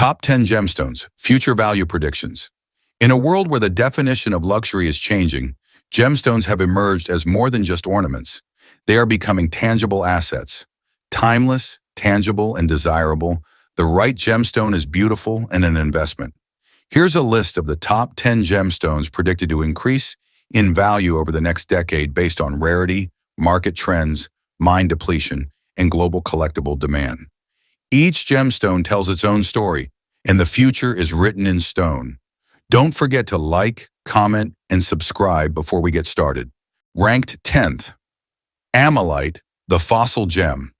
Top 10 Gemstones, Future Value Predictions. In a world where the definition of luxury is changing, gemstones have emerged as more than just ornaments. They are becoming tangible assets. Timeless, tangible, and desirable, the right gemstone is beautiful and an investment. Here's a list of the top 10 gemstones predicted to increase in value over the next decade based on rarity, market trends, mine depletion, and global collectible demand. Each gemstone tells its own story, and the future is written in stone. Don't forget to like, comment, and subscribe before we get started. Ranked 10th, Ammolite, the fossil gem.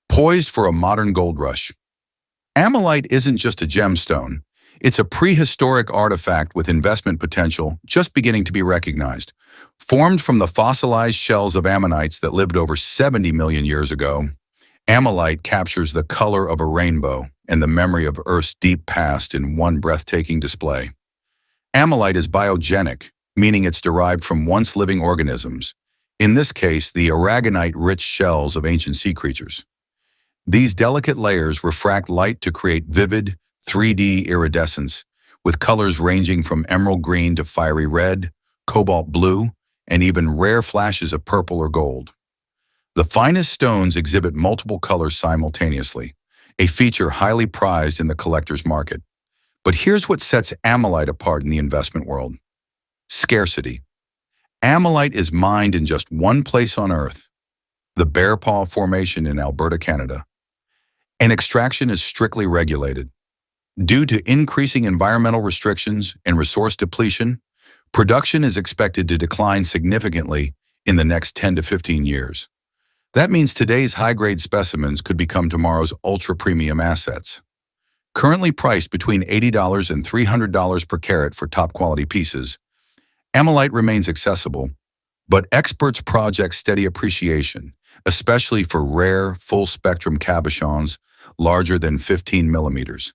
Poised for a modern gold rush. Ammolite isn't just a gemstone. It's a prehistoric artifact with investment potential just beginning to be recognized. Formed from the fossilized shells of ammonites that lived over 70 million years ago, Ammolite captures the color of a rainbow and the memory of Earth's deep past in one breathtaking display. Ammolite is biogenic, meaning it's derived from once-living organisms, in this case the aragonite-rich shells of ancient sea creatures. These delicate layers refract light to create vivid, 3D iridescence, with colors ranging from emerald green to fiery red, cobalt blue, and even rare flashes of purple or gold. The finest stones exhibit multiple colors simultaneously, a feature highly prized in the collector's market. But here's what sets Ammolite apart in the investment world. Scarcity. Ammolite is mined in just one place on Earth, the Bear Paw Formation in Alberta, Canada. And extraction is strictly regulated. Due to increasing environmental restrictions and resource depletion, production is expected to decline significantly in the next 10 to 15 years. That means today's high-grade specimens could become tomorrow's ultra-premium assets. Currently priced between $80 and $300 per carat for top-quality pieces, Ammolite remains accessible, but experts project steady appreciation, especially for rare, full-spectrum cabochons larger than 15 millimeters.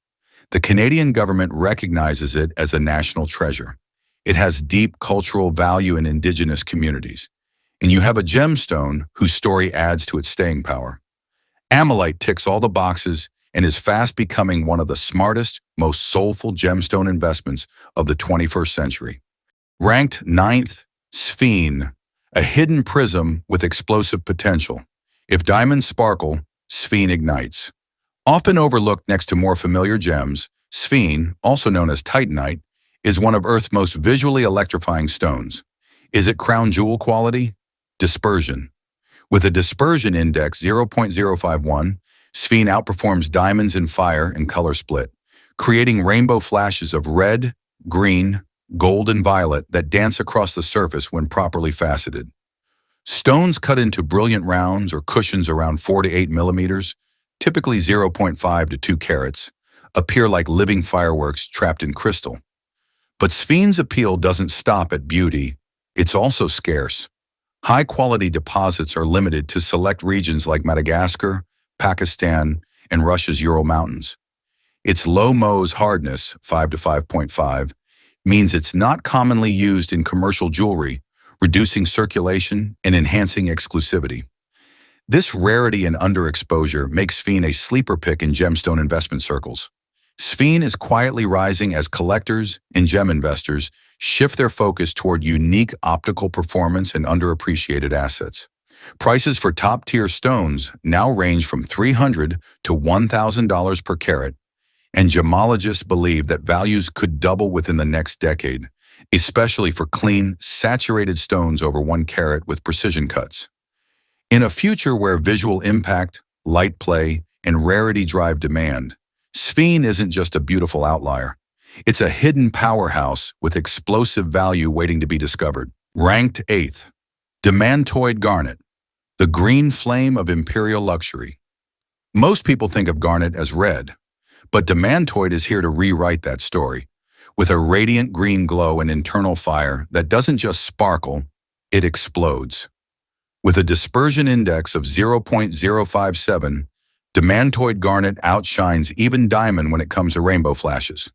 The Canadian government recognizes it as a national treasure. It has deep cultural value in Indigenous communities, and you have a gemstone whose story adds to its staying power. Ammolite ticks all the boxes and is fast becoming one of the smartest, most soulful gemstone investments of the 21st century. Ranked 9th, Sphene, a hidden prism with explosive potential. If diamonds sparkle, Sphene ignites. Often overlooked next to more familiar gems, Sphene, also known as Titanite, is one of Earth's most visually electrifying stones. Is it crown jewel quality? Dispersion. With a dispersion index 0.051, Sphene outperforms diamonds in fire and color split, creating rainbow flashes of red, green, gold, and violet that dance across the surface when properly faceted. Stones cut into brilliant rounds or cushions around 4 to 8 millimeters, typically 0.5 to 2 carats, appear like living fireworks trapped in crystal. But Sphene's appeal doesn't stop at beauty. It's also scarce. High-quality deposits are limited to select regions like Madagascar, Pakistan, and Russia's Ural Mountains. Its low Mohs hardness, 5 to 5.5, means it's not commonly used in commercial jewelry, reducing circulation and enhancing exclusivity. This rarity and underexposure makes Sphene a sleeper pick in gemstone investment circles. Sphene is quietly rising as collectors and gem investors shift their focus toward unique optical performance and underappreciated assets. Prices for top-tier stones now range from $300 to $1,000 per carat, and gemologists believe that values could double within the next decade, especially for clean, saturated stones over 1 carat with precision cuts. In a future where visual impact, light play, and rarity drive demand, Sphene isn't just a beautiful outlier. It's a hidden powerhouse with explosive value waiting to be discovered. Ranked 8th, Demantoid Garnet, the green flame of imperial luxury. Most people think of garnet as red, but Demantoid is here to rewrite that story. With a radiant green glow and internal fire that doesn't just sparkle, it explodes. With a dispersion index of 0.057, Demantoid Garnet outshines even diamond when it comes to rainbow flashes.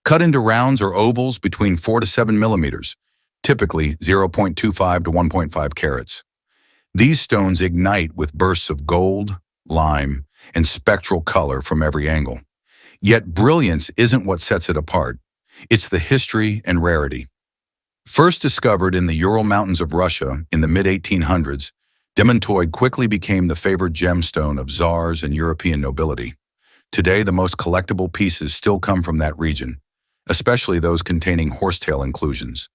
Cut into rounds or ovals between 4 to 7 millimeters, typically 0.25 to 1.5 carats. These stones ignite with bursts of gold, lime, and spectral color from every angle. Yet brilliance isn't what sets it apart. It's the history and rarity. First discovered in the Ural Mountains of Russia in the mid-1800s, Demantoid quickly became the favored gemstone of czars and European nobility. Today, the most collectible pieces still come from that region, especially those containing horsetail inclusions,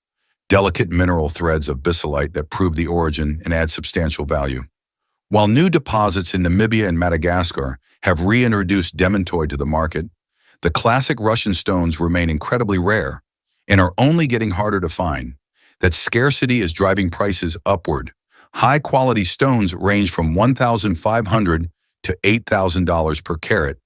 delicate mineral threads of bisolite that prove the origin and add substantial value. While new deposits in Namibia and Madagascar have reintroduced Demantoid to the market, the classic Russian stones remain incredibly rare and are only getting harder to find. That scarcity is driving prices upward. High-quality stones range from $1,500 to $8,000 per carat,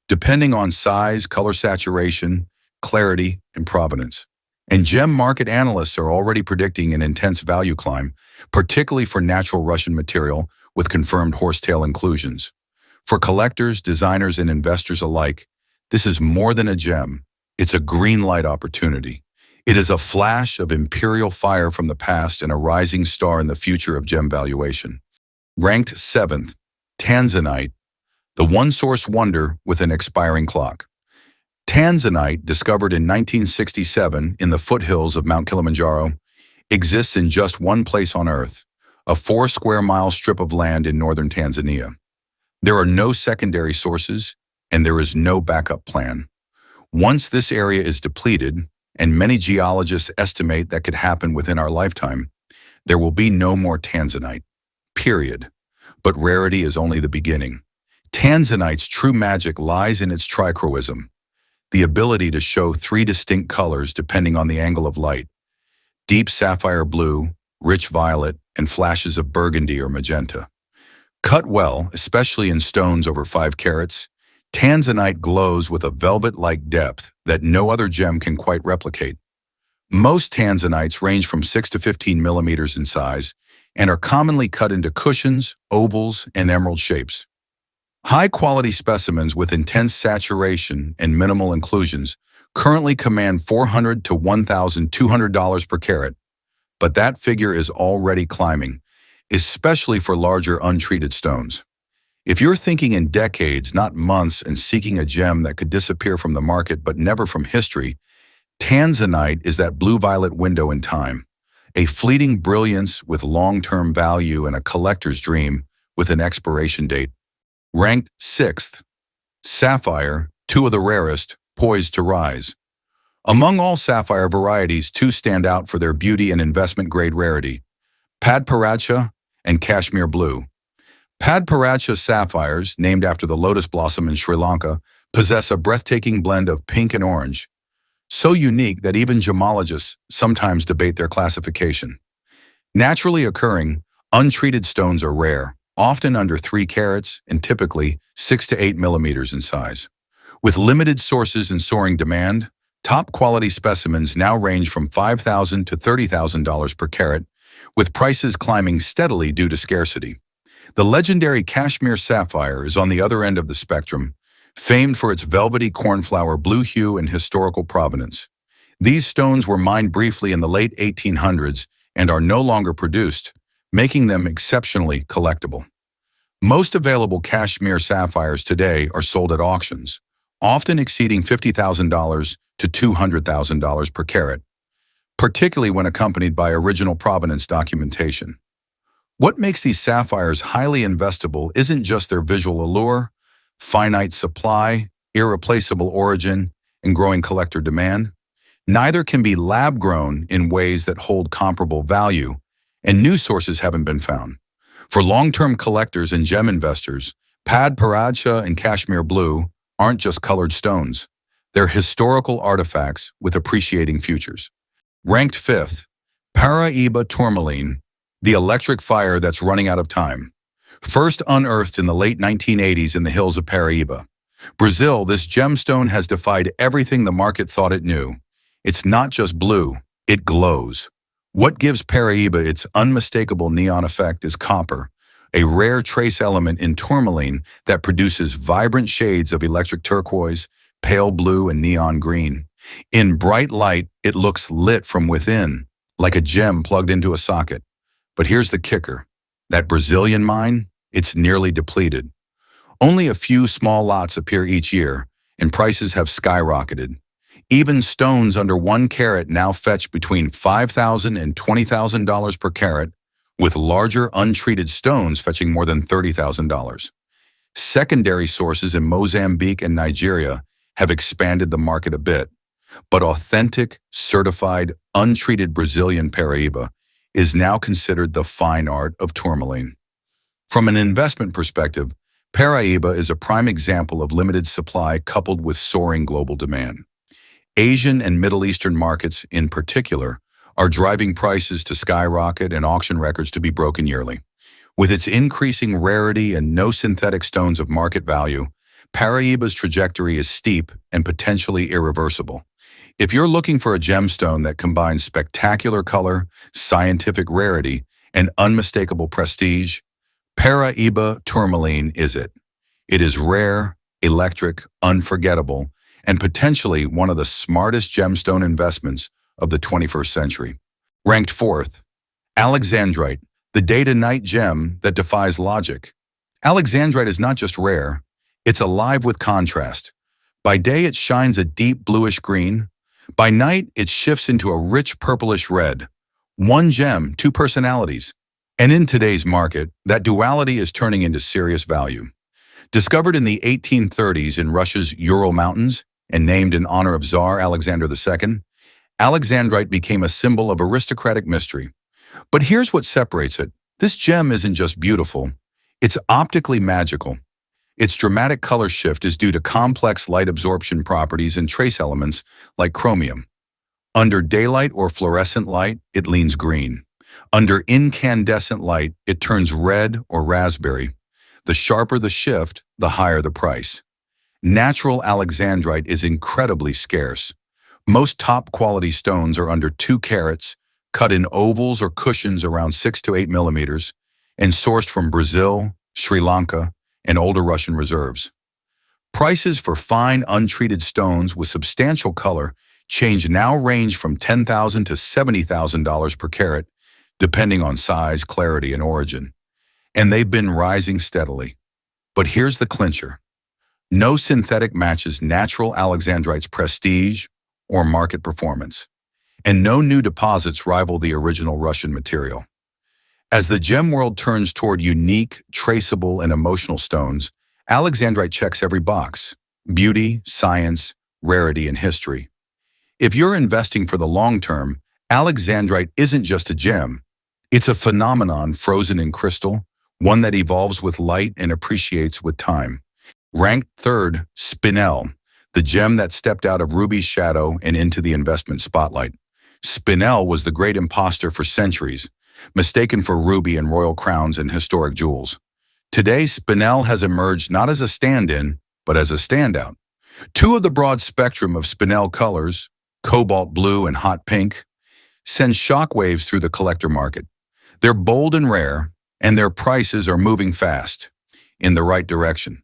depending on size, color saturation, clarity, and provenance. And gem market analysts are already predicting an intense value climb, particularly for natural Russian material with confirmed horsetail inclusions. For collectors, designers, and investors alike, this is more than a gem. It's a green light opportunity. It is a flash of imperial fire from the past and a rising star in the future of gem valuation. Ranked 7th, Tanzanite, the one-source wonder with an expiring clock. Tanzanite, discovered in 1967 in the foothills of Mount Kilimanjaro, exists in just one place on Earth, a 4-square-mile strip of land in northern Tanzania. There are no secondary sources, and there is no backup plan. Once this area is depleted, and many geologists estimate that could happen within our lifetime, there will be no more Tanzanite, period. But rarity is only the beginning. Tanzanite's true magic lies in its trichroism, the ability to show 3 distinct colors depending on the angle of light: deep sapphire blue, rich violet, and flashes of burgundy or magenta. Cut well, especially in stones over 5 carats, Tanzanite glows with a velvet-like depth that no other gem can quite replicate. Most Tanzanites range from 6 to 15 millimeters in size and are commonly cut into cushions, ovals, and emerald shapes. High-quality specimens with intense saturation and minimal inclusions currently command $400 to $1,200 per carat, but that figure is already climbing, especially for larger untreated stones. If you're thinking in decades, not months, and seeking a gem that could disappear from the market but never from history, Tanzanite is that blue-violet window in time, a fleeting brilliance with long-term value and a collector's dream with an expiration date. Ranked 6th, Sapphire, 2 of the rarest, poised to rise. Among all sapphire varieties, 2 stand out for their beauty and investment-grade rarity: Padparadscha and Kashmir Blue. Padparadscha sapphires, named after the lotus blossom in Sri Lanka, possess a breathtaking blend of pink and orange, so unique that even gemologists sometimes debate their classification. Naturally occurring, untreated stones are rare, often under 3 carats and typically 6 to 8 millimeters in size. With limited sources and soaring demand, top-quality specimens now range from $5,000 to $30,000 per carat, with prices climbing steadily due to scarcity. The legendary Kashmir sapphire is on the other end of the spectrum, famed for its velvety cornflower blue hue and historical provenance. These stones were mined briefly in the late 1800s and are no longer produced, making them exceptionally collectible. Most available Kashmir sapphires today are sold at auctions, often exceeding $50,000 to $200,000 per carat, particularly when accompanied by original provenance documentation. What makes these sapphires highly investable isn't just their visual allure, finite supply, irreplaceable origin, and growing collector demand. Neither can be lab-grown in ways that hold comparable value, and new sources haven't been found. For long-term collectors and gem investors, Padparadscha and Kashmir Blue aren't just colored stones. They're historical artifacts with appreciating futures. Ranked 5th, Paraíba Tourmaline, the electric fire that's running out of time. First unearthed in the late 1980s in the hills of Paraíba, Brazil, this gemstone has defied everything the market thought it knew. It's not just blue, it glows. What gives Paraíba its unmistakable neon effect is copper, a rare trace element in tourmaline that produces vibrant shades of electric turquoise, pale blue, and neon green. In bright light, it looks lit from within, like a gem plugged into a socket. But here's the kicker. That Brazilian mine, it's nearly depleted. Only a few small lots appear each year, and prices have skyrocketed. Even stones under 1 carat now fetch between $5,000 and $20,000 per carat, with larger untreated stones fetching more than $30,000. Secondary sources in Mozambique and Nigeria have expanded the market a bit, but authentic, certified, untreated Brazilian Paraíba is now considered the fine art of tourmaline. From an investment perspective, Paraíba is a prime example of limited supply coupled with soaring global demand. Asian and Middle Eastern markets, in particular, are driving prices to skyrocket and auction records to be broken yearly. With its increasing rarity and no synthetic stones of market value, Paraíba's trajectory is steep and potentially irreversible. If you're looking for a gemstone that combines spectacular color, scientific rarity, and unmistakable prestige, Paraíba Tourmaline is it. It is rare, electric, unforgettable, and potentially one of the smartest gemstone investments of the 21st century. Ranked fourth, Alexandrite, the day-to-night gem that defies logic. Alexandrite is not just rare, it's alive with contrast. By day it shines a deep bluish green. By night it shifts into a rich purplish red. One gem, two personalities. And in today's market, that duality is turning into serious value. Discovered in the 1830s in Russia's Ural Mountains and named in honor of Tsar Alexander II, Alexandrite became a symbol of aristocratic mystery. But here's what separates it. This gem isn't just beautiful, it's optically magical. Its dramatic color shift is due to complex light absorption properties and trace elements like chromium. Under daylight or fluorescent light, it leans green. Under incandescent light, it turns red or raspberry. The sharper the shift, the higher the price. Natural Alexandrite is incredibly scarce. Most top-quality stones are under 2 carats, cut in ovals or cushions around 6 to 8 millimeters, and sourced from Brazil, Sri Lanka, and older Russian reserves. Prices for fine, untreated stones with substantial color now range from $10,000 to $70,000 per carat, depending on size, clarity, and origin. And they've been rising steadily. But here's the clincher. No synthetic matches natural Alexandrite's prestige or market performance, and no new deposits rival the original Russian material. As the gem world turns toward unique, traceable, and emotional stones, Alexandrite checks every box: beauty, science, rarity, and history. If you're investing for the long term, Alexandrite isn't just a gem. It's a phenomenon frozen in crystal, one that evolves with light and appreciates with time. Ranked third, Spinel, the gem that stepped out of ruby's shadow and into the investment spotlight. Spinel was the great imposter for centuries, mistaken for ruby and royal crowns and historic jewels. Today, Spinel has emerged not as a stand-in, but as a standout. Two of the broad spectrum of Spinel colors, cobalt blue and hot pink, send shockwaves through the collector market. They're bold and rare, and their prices are moving fast, in the right direction.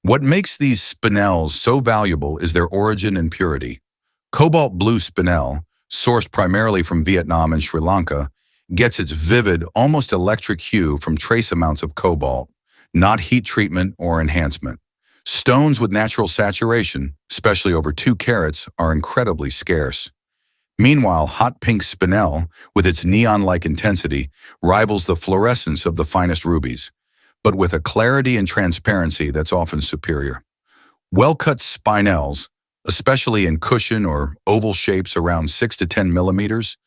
What makes these Spinels so valuable is their origin and purity. Cobalt blue Spinel, sourced primarily from Vietnam and Sri Lanka, gets its vivid, almost electric hue from trace amounts of cobalt, not heat treatment or enhancement. Stones with natural saturation, especially over 2 carats, are incredibly scarce. Meanwhile, hot pink Spinel, with its neon-like intensity, rivals the fluorescence of the finest rubies, but with a clarity and transparency that's often superior. Well-cut Spinels, especially in cushion or oval shapes around 6 to 10 millimeters,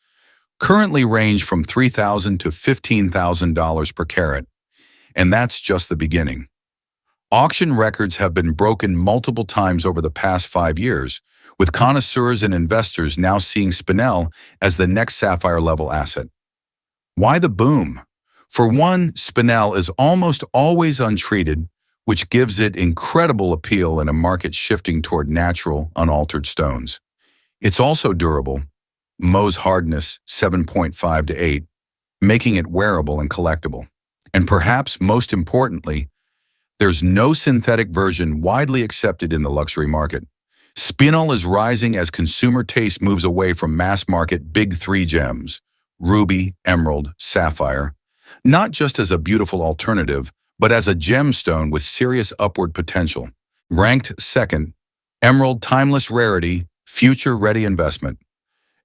currently range from $3,000 to $15,000 per carat, and that's just the beginning. Auction records have been broken multiple times over the past 5 years, with connoisseurs and investors now seeing Spinel as the next Sapphire-level asset. Why the boom? For one, Spinel is almost always untreated, which gives it incredible appeal in a market shifting toward natural, unaltered stones. It's also durable, Mohs hardness 7.5 to 8, making it wearable and collectible. And perhaps most importantly, there's no synthetic version widely accepted in the luxury market. Spinel is rising as consumer taste moves away from mass-market big 3 gems, ruby, emerald, sapphire, not just as a beautiful alternative, but as a gemstone with serious upward potential. Ranked second, Emerald, timeless rarity, future-ready investment.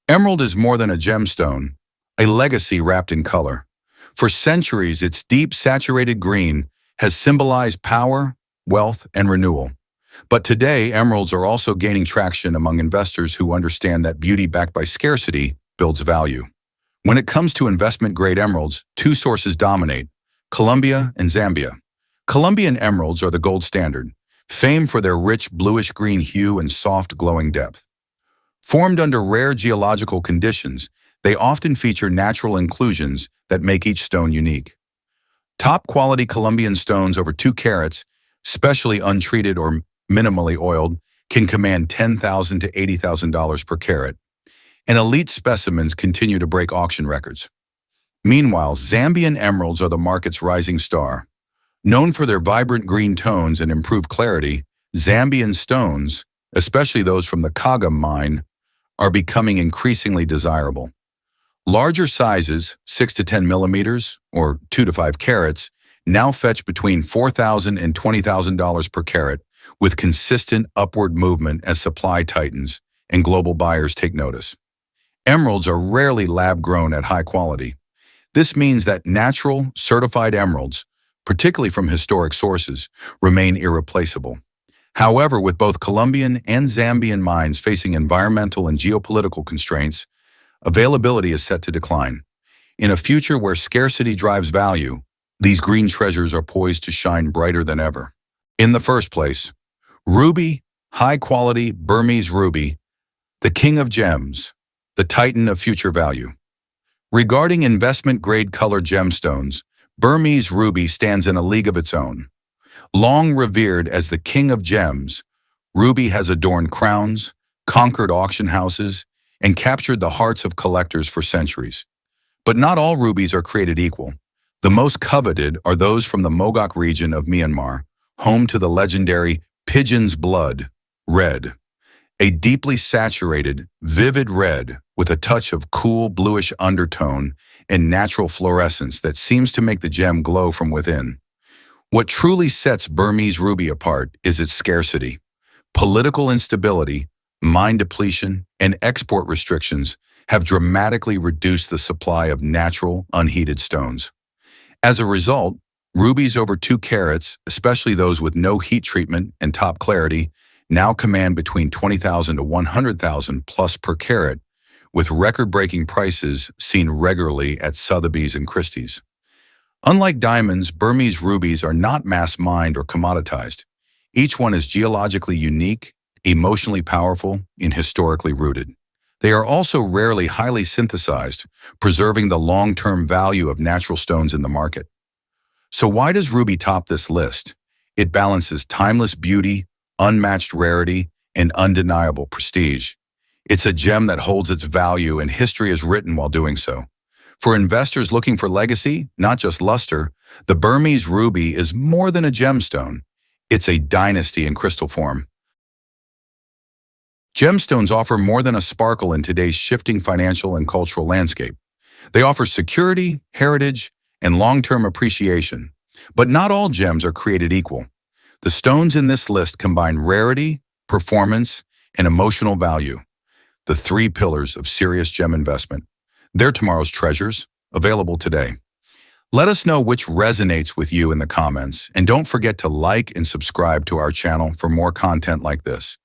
Emerald is more than a gemstone, a legacy wrapped in color. For centuries, its deep, saturated green has symbolized power, wealth, and renewal. But today, emeralds are also gaining traction among investors who understand that beauty backed by scarcity builds value. When it comes to investment-grade emeralds, two sources dominate: Colombia and Zambia. Colombian emeralds are the gold standard, famed for their rich bluish-green hue and soft, glowing depth. Formed under rare geological conditions, they often feature natural inclusions that make each stone unique. Top-quality Colombian stones over 2 carats, specially untreated or minimally oiled, can command $10,000 to $80,000 per carat, and elite specimens continue to break auction records. Meanwhile, Zambian emeralds are the market's rising star. Known for their vibrant green tones and improved clarity, Zambian stones, especially those from the Kaga mine, are becoming increasingly desirable. Larger sizes, 6 to 10 millimeters, or 2 to 5 carats, now fetch between $4,000 and $20,000 per carat, with consistent upward movement as supply tightens and global buyers take notice. Emeralds are rarely lab-grown at high quality. This means that natural, certified emeralds, particularly from historic sources, remain irreplaceable. However, with both Colombian and Zambian mines facing environmental and geopolitical constraints, availability is set to decline. In a future where scarcity drives value, these green treasures are poised to shine brighter than ever. In the first place, ruby, high-quality Burmese ruby, the king of gems, the titan of future value. Regarding investment-grade colored gemstones, Burmese ruby stands in a league of its own. Long revered as the king of gems, ruby has adorned crowns, conquered auction houses, and captured the hearts of collectors for centuries. But not all rubies are created equal. The most coveted are those from the Mogok region of Myanmar, home to the legendary pigeon's blood, red. A deeply saturated, vivid red with a touch of cool bluish undertone and natural fluorescence that seems to make the gem glow from within. What truly sets Burmese ruby apart is its scarcity. Political instability, mine depletion, and export restrictions have dramatically reduced the supply of natural, unheated stones. As a result, rubies over 2 carats, especially those with no heat treatment and top clarity, now command between $20,000 to $100,000 plus per carat, with record-breaking prices seen regularly at Sotheby's and Christie's. Unlike diamonds, Burmese rubies are not mass-mined or commoditized. Each one is geologically unique, emotionally powerful, and historically rooted. They are also rarely highly synthesized, preserving the long-term value of natural stones in the market. So why does ruby top this list? It balances timeless beauty, unmatched rarity, and undeniable prestige. It's a gem that holds its value, and history is written while doing so. For investors looking for legacy, not just luster, the Burmese ruby is more than a gemstone. It's a dynasty in crystal form. Gemstones offer more than a sparkle in today's shifting financial and cultural landscape. They offer security, heritage, and long-term appreciation. But not all gems are created equal. The stones in this list combine rarity, performance, and emotional value, the 3 pillars of serious gem investment. They're tomorrow's treasures, available today. Let us know which resonates with you in the comments, and don't forget to like and subscribe to our channel for more content like this.